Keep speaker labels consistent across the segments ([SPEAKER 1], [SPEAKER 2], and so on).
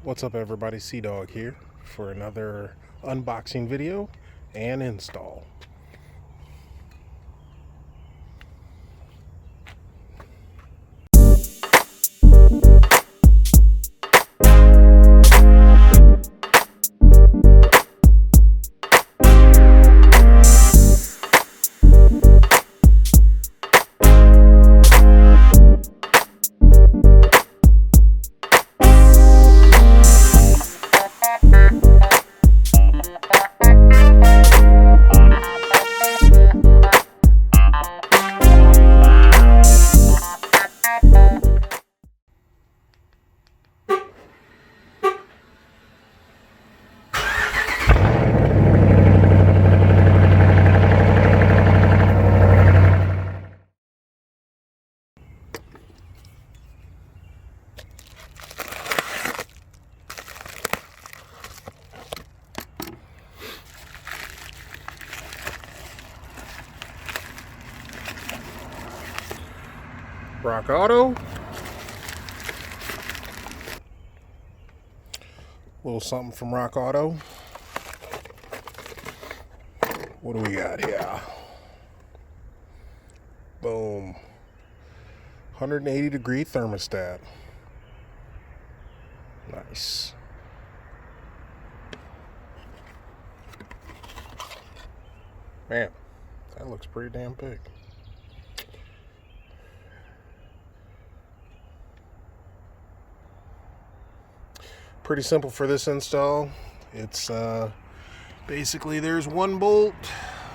[SPEAKER 1] What's up everybody, Sea-Dog here for another unboxing video and install. Rock Auto. Little something from Rock Auto. What do we got here? Boom. 180 degree thermostat. Nice. Man, that looks pretty damn big. Pretty simple for this install. It's basically there's one bolt,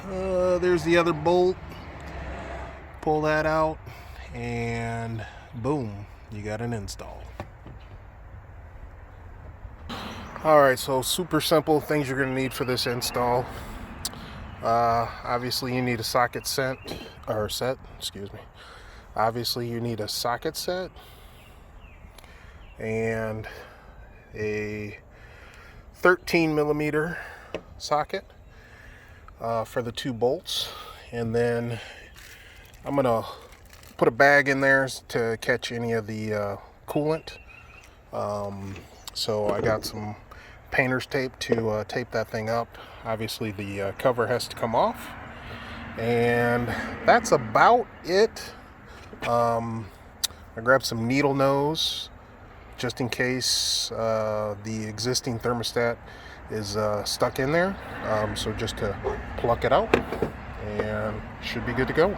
[SPEAKER 1] there's the other bolt. Pull that out and boom, you got an install. Alright, so super simple things you're going to need for this install. Obviously you need a socket set. Obviously you need a socket set and a 13 millimeter socket for the two bolts, and then I'm gonna put a bag in there to catch any of the coolant. So I got some painter's tape to tape that thing up. Obviously the cover has to come off, and that's about it. I grabbed some needle nose just in case the existing thermostat is stuck in there, so just to pluck it out and should be good to go.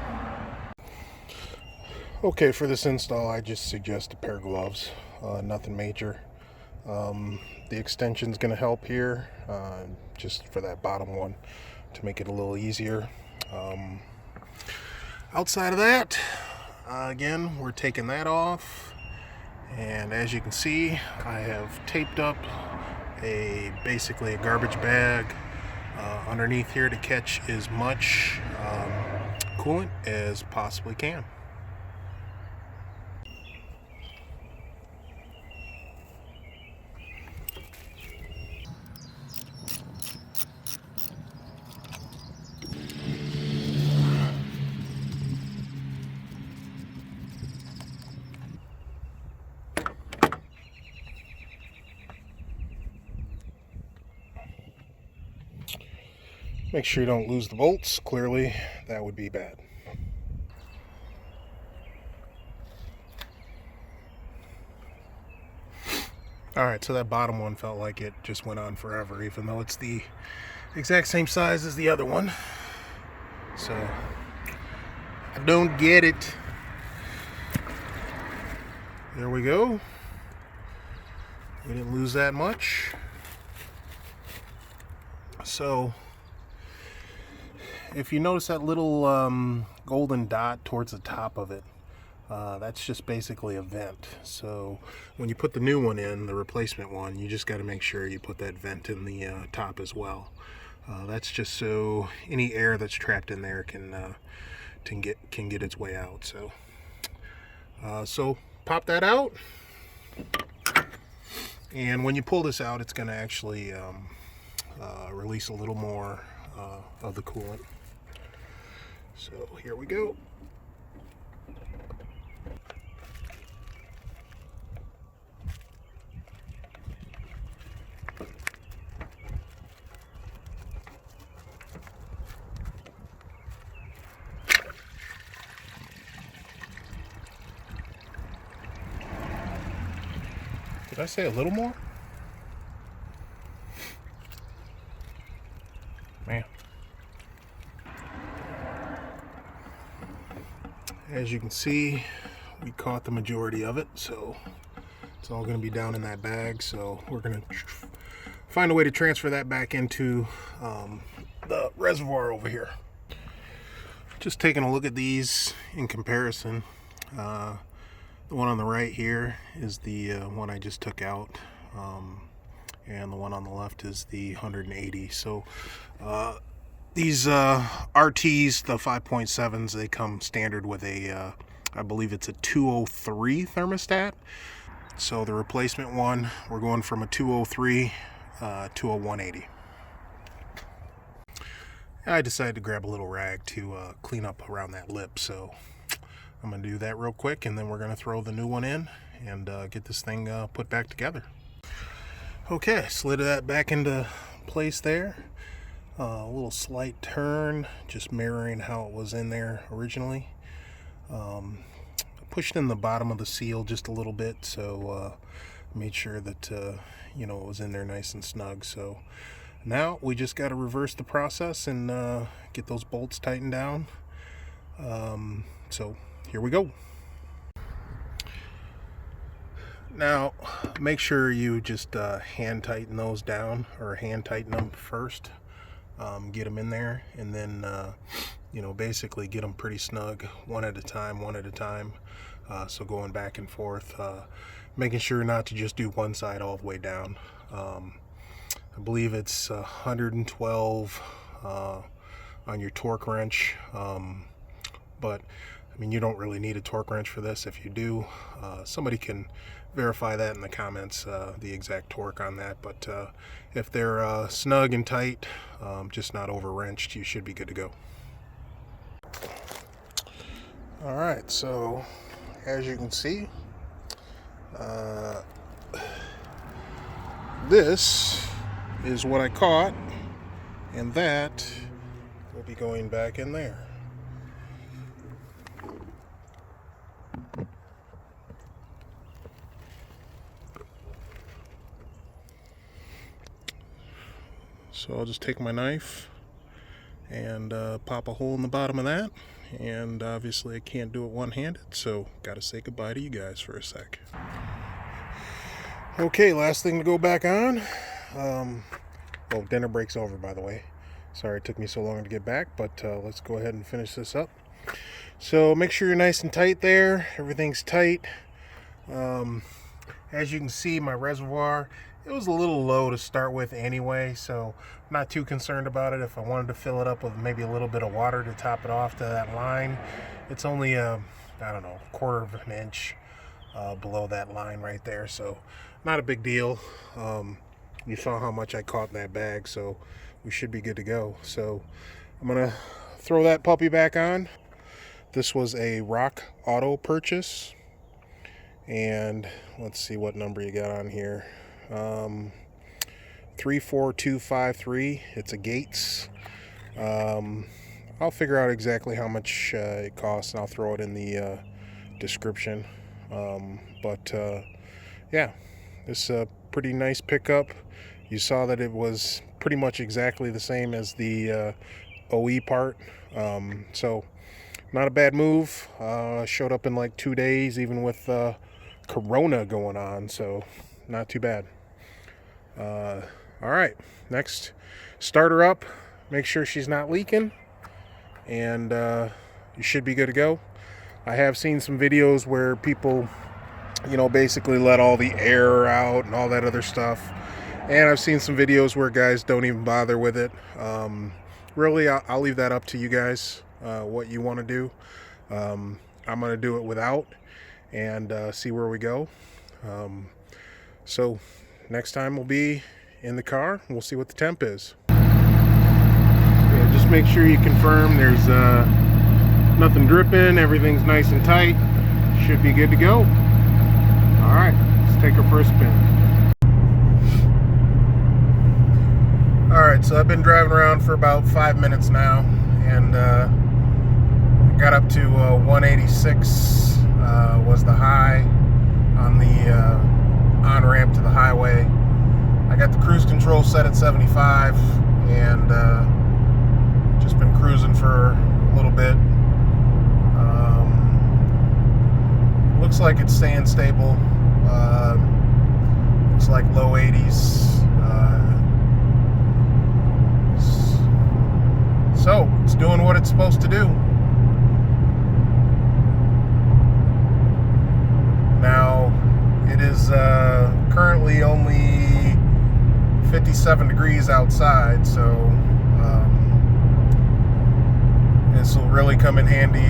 [SPEAKER 1] Okay, for this install I just suggest a pair of gloves, nothing major. The extension's going to help here, just for that bottom one to make it a little easier. Outside of that, again, we're taking that off. And as you can see, I have taped up basically a garbage bag underneath here to catch as much coolant as possibly can. Make sure you don't lose the bolts. Clearly, that would be bad. Alright, so that bottom one felt like it just went on forever, even though it's the exact same size as the other one. So, I don't get it. There we go. We didn't lose that much. So, if you notice that little golden dot towards the top of it, that's just basically a vent. So when you put the new one in, the replacement one, you just got to make sure you put that vent in the top as well. That's just so any air that's trapped in there can get its way out. So pop that out, and when you pull this out, it's going to actually release a little more of the coolant. So here we go. I say a little more? Man. As you can see, we caught the majority of it, so it's all going to be down in that bag. So we're going to find a way to transfer that back into the reservoir over here. Just taking a look at these in comparison. The one on the right here is the one I just took out, and the one on the left is the 180. So these RTs, the 5.7s, they come standard with a, I believe it's a 203 thermostat. So the replacement one, we're going from a 203 to a 180. I decided to grab a little rag to clean up around that lip, so I'm going to do that real quick, and then we're going to throw the new one in and get this thing put back together. Okay, slid that back into place there. A little slight turn, just mirroring how it was in there originally. Pushed in the bottom of the seal just a little bit, so made sure that you know, it was in there nice and snug. So now we just got to reverse the process and get those bolts tightened down. So here we go. Now make sure you just hand tighten those down, or hand tighten them first. Get them in there, and then you know, basically get them pretty snug, one at a time. So going back and forth, making sure not to just do one side all the way down. I believe it's 112 on your torque wrench, but I mean, you don't really need a torque wrench for this. If you do, somebody can verify that in the comments, the exact torque on that. But if they're snug and tight, just not over wrenched, you should be good to go. All right, so as you can see, this is what I caught, and that will be going back in there. So I'll just take my knife and pop a hole in the bottom of that, and obviously I can't do it one-handed, so gotta say goodbye to you guys for a sec. Okay, last thing to go back on. Oh, dinner break's over, by the way. Sorry it took me so long to get back, but let's go ahead and finish this up. So make sure you're nice and tight there. Everything's tight. As you can see, my reservoir, it was a little low to start with anyway, so I'm not too concerned about it. If I wanted to fill it up with maybe a little bit of water to top it off to that line, it's only I don't know, a quarter of an inch below that line right there, so not a big deal. You saw how much I caught in that bag, so we should be good to go. So I'm gonna throw that puppy back on. This was a Rock Auto purchase, and let's see what number you got on here. 34253. It's a Gates. I'll figure out exactly how much it costs, and I'll throw it in the description. Yeah, this is a pretty nice pickup. You saw that it was pretty much exactly the same as the OE part, so not a bad move. Showed up in like 2 days, even with Corona going on, so not too bad. All right, next, start her up, make sure she's not leaking, and you should be good to go. I have seen some videos where people, you know, basically let all the air out and all that other stuff, and I've seen some videos where guys don't even bother with it. Really, I'll leave that up to you guys, what you want to do. I'm going to do it without and see where we go. So next time we'll be in the car, and we'll see what the temp is. Yeah, just make sure you confirm there's nothing dripping, everything's nice and tight. Should be good to go. All right, let's take our first spin. All right, so I've been driving around for about 5 minutes now, and got up to 186 was the high on the on-ramp to the highway. I got the cruise control set at 75 and just been cruising for a little bit. Looks like it's staying stable. Looks like low 80s. So it's doing what it's supposed to do. Now it is currently only 57 degrees outside, so this will really come in handy,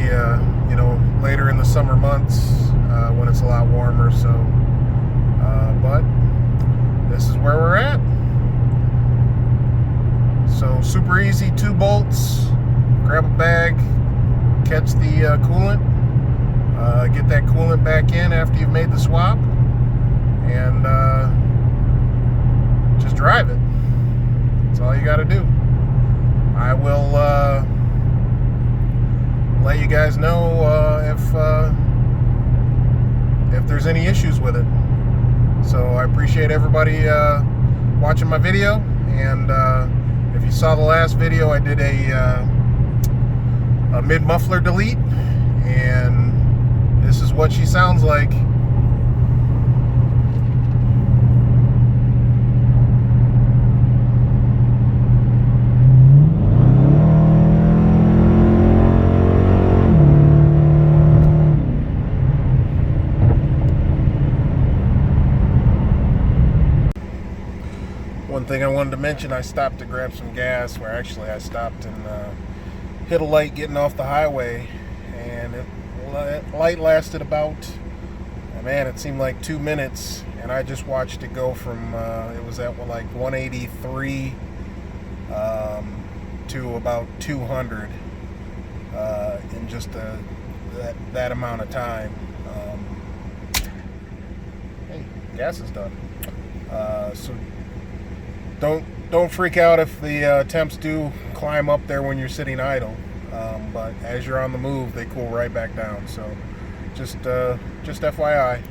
[SPEAKER 1] you know, later in the summer months when it's a lot warmer. So, but this is where we're at. So super easy, 2 bolts, grab a bag, catch the coolant, get that coolant back in after you've made the swap, and just drive it. That's all you got to do. I will let you guys know if there's any issues with it. So I appreciate everybody watching my video, and if you saw the last video, I did a mid-muffler delete, and this is what she sounds like. One thing I wanted to mention, I stopped to grab some gas, where actually I stopped and hit a light getting off the highway, and that light lasted about, man, it seemed like 2 minutes, and I just watched it go from, it was at like 183 to about 200 in just that amount of time. Hey, gas is done. So don't freak out if the temps do climb up there when you're sitting idle, but as you're on the move, they cool right back down. So just FYI.